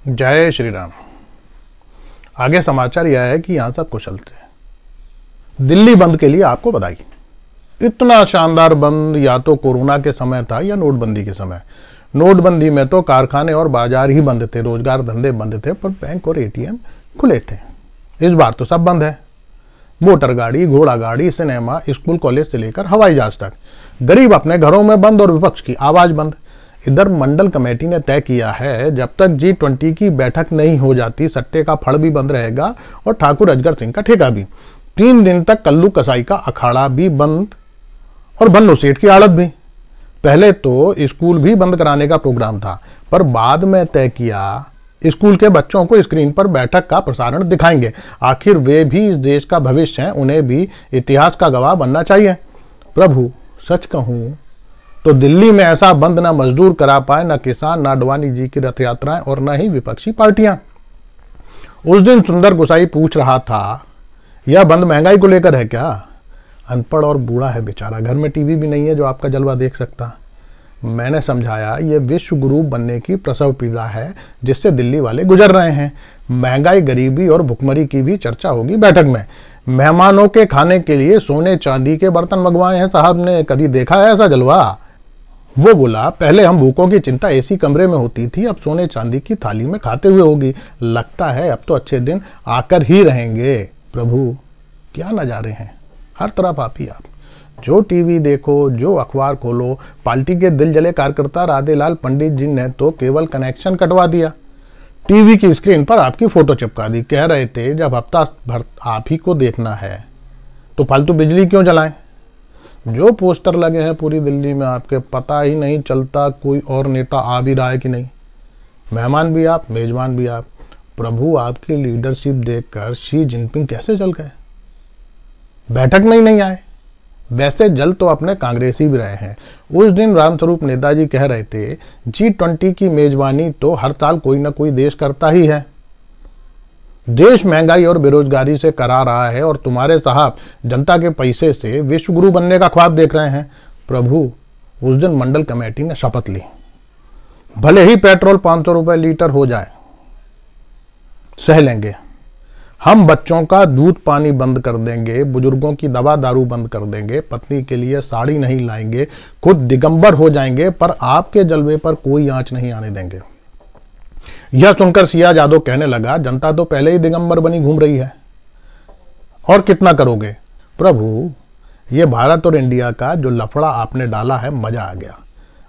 जय श्री राम। आगे समाचार यह है कि यहां सब कुशल थे। दिल्ली बंद के लिए आपको बधाई। इतना शानदार बंद या तो कोरोना के समय था या नोटबंदी के समय। नोटबंदी में तो कारखाने और बाजार ही बंद थे, रोजगार धंधे बंद थे, पर बैंक और एटीएम खुले थे। इस बार तो सब बंद है। मोटर गाड़ी, घोड़ा गाड़ी, सिनेमा, स्कूल कॉलेज से लेकर हवाई जहाज तक। गरीब अपने घरों में बंद और विपक्ष की आवाज बंद। इधर मंडल कमेटी ने तय किया है, जब तक G20 की बैठक नहीं हो जाती सट्टे का फड़ भी बंद रहेगा और ठाकुर अजगर सिंह का ठेका भी। 3 दिन तक कल्लू कसाई का अखाड़ा भी बंद और बन्नू सेठ की आड़त भी। पहले तो स्कूल भी बंद कराने का प्रोग्राम था, पर बाद में तय किया स्कूल के बच्चों को स्क्रीन पर बैठक का प्रसारण दिखाएंगे। आखिर वे भी इस देश का भविष्य हैं, उन्हें भी इतिहास का गवाह बनना चाहिए। प्रभु सच कहूं तो दिल्ली में ऐसा बंद ना मजदूर करा पाए, ना किसान, ना अडवाणी जी की रथ यात्राएं और न ही विपक्षी पार्टियां। उस दिन सुंदर गुसाई पूछ रहा था, यह बंद महंगाई को लेकर है क्या? अनपढ़ और बूढ़ा है बेचारा, घर में टीवी भी नहीं है जो आपका जलवा देख सकता। मैंने समझाया, यह विश्व गुरु बनने की प्रसव पीड़ा है जिससे दिल्ली वाले गुजर रहे हैं। महंगाई, गरीबी और भुखमरी की भी चर्चा होगी बैठक में। मेहमानों के खाने के लिए सोने चांदी के बर्तन मंगवाए हैं साहब ने, कभी देखा है ऐसा जलवा? वो बोला, पहले हम भूखों की चिंता एसी कमरे में होती थी, अब सोने चांदी की थाली में खाते हुए होगी। लगता है अब तो अच्छे दिन आकर ही रहेंगे। प्रभु क्या नजारे हैं, हर तरफ आप ही आप। जो टीवी देखो, जो अखबार खोलो, पार्टी के दिल जले कार्यकर्ता राधेलाल पंडित जी ने तो केवल कनेक्शन कटवा दिया, टीवी की स्क्रीन पर आपकी फोटो चिपका दी। कह रहे थे जब हफ्ता भर आप ही को देखना है तो फालतू बिजली क्यों जलाएं? जो पोस्टर लगे हैं पूरी दिल्ली में आपके, पता ही नहीं चलता कोई और नेता आ भी रहा है कि नहीं। मेहमान भी आप, मेजबान भी आप। प्रभु आपकी लीडरशिप देखकर शी जिनपिंग कैसे जल गए, बैठक में ही नहीं आए। वैसे जल तो अपने कांग्रेसी भी रहे हैं। उस दिन रामस्वरूप नेताजी कह रहे थे, G20 की मेजबानी तो हर साल कोई ना कोई देश करता ही है। देश महंगाई और बेरोजगारी से करा रहा है और तुम्हारे साहब जनता के पैसे से विश्व गुरु बनने का ख्वाब देख रहे हैं। प्रभु उस दिन मंडल कमेटी ने शपथ ली, भले ही पेट्रोल 500 रुपए लीटर हो जाए, सह लेंगे। हम बच्चों का दूध पानी बंद कर देंगे, बुजुर्गों की दवा दारू बंद कर देंगे, पत्नी के लिए साड़ी नहीं लाएंगे, खुद दिगंबर हो जाएंगे, पर आपके जलवे पर कोई आंच नहीं आने देंगे। यह सुनकर सिया जादव कहने लगा, जनता तो पहले ही दिगंबर बनी घूम रही है, और कितना करोगे? प्रभु ये भारत और इंडिया का जो लफड़ा आपने डाला है, मजा आ गया।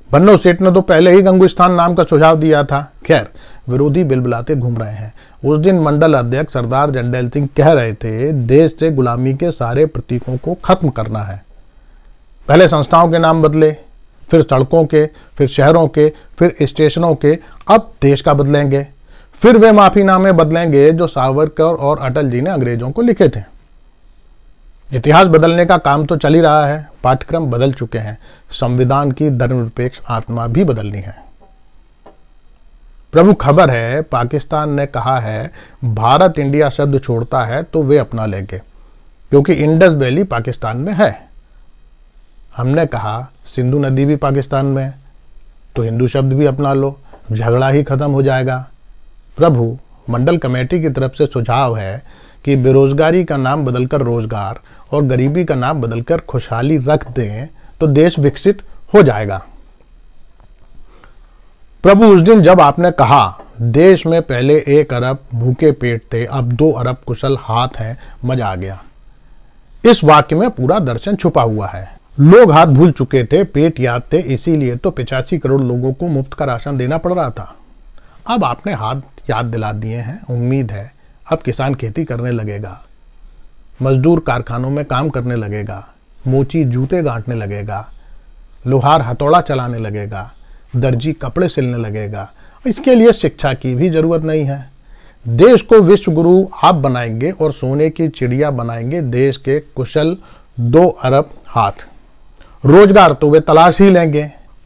बन्नू सेठ ने तो पहले ही गंगुस्तान नाम का सुझाव दिया था। खैर विरोधी बिलबिलाते घूम रहे हैं। उस दिन मंडल अध्यक्ष सरदार जंडेल सिंह कह रहे थे, देश से गुलामी के सारे प्रतीकों को खत्म करना है। पहले संस्थाओं के नाम बदले, फिर सड़कों के, फिर शहरों के, फिर स्टेशनों के, अब देश का बदलेंगे। फिर वे माफीनामे बदलेंगे जो सावरकर और अटल जी ने अंग्रेजों को लिखे थे। इतिहास बदलने का काम तो चल ही रहा है, पाठ्यक्रम बदल चुके हैं, संविधान की धर्मनिरपेक्ष आत्मा भी बदलनी है। प्रभु खबर है, पाकिस्तान ने कहा है भारत इंडिया शब्द छोड़ता है तो वे अपना लेंगे, क्योंकि इंडस वैली पाकिस्तान में है। हमने कहा सिंधु नदी भी पाकिस्तान में है, तो हिंदू शब्द भी अपना लो, झगड़ा ही खत्म हो जाएगा। प्रभु मंडल कमेटी की तरफ से सुझाव है कि बेरोजगारी का नाम बदलकर रोजगार और गरीबी का नाम बदलकर खुशहाली रख दें तो देश विकसित हो जाएगा। प्रभु उस दिन जब आपने कहा देश में पहले 1 अरब भूखे पेट थे, अब 2 अरब कुशल हाथ हैं, मजा आ गया। इस वाक्य में पूरा दर्शन छुपा हुआ है। लोग हाथ भूल चुके थे, पेट याद थे, इसीलिए तो 85 करोड़ लोगों को मुफ्त का राशन देना पड़ रहा था। अब आपने हाथ याद दिला दिए हैं। उम्मीद है अब किसान खेती करने लगेगा, मजदूर कारखानों में काम करने लगेगा, मोची जूते गांठने लगेगा, लोहार हथौड़ा चलाने लगेगा, दर्जी कपड़े सिलने लगेगा। इसके लिए शिक्षा की भी जरूरत नहीं है। देश को विश्व गुरु आप बनाएंगे और सोने की चिड़िया बनाएंगे देश के कुशल 2 अरब हाथ। रोजगार तो वे तलाश ही लेंगे।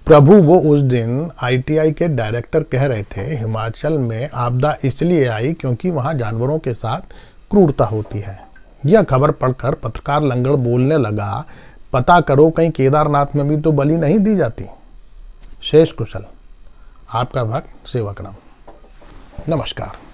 प्रभु वो उस दिन ITI के डायरेक्टर कह रहे थे, हिमाचल में आपदा इसलिए आई क्योंकि वहां जानवरों के साथ क्रूरता होती है। यह खबर पढ़कर पत्रकार लंगड़ बोलने लगा, पता करो कहीं केदारनाथ में भी तो बलि नहीं दी जाती। शेष कुशल आपका भक्त सेवक राम। नमस्कार।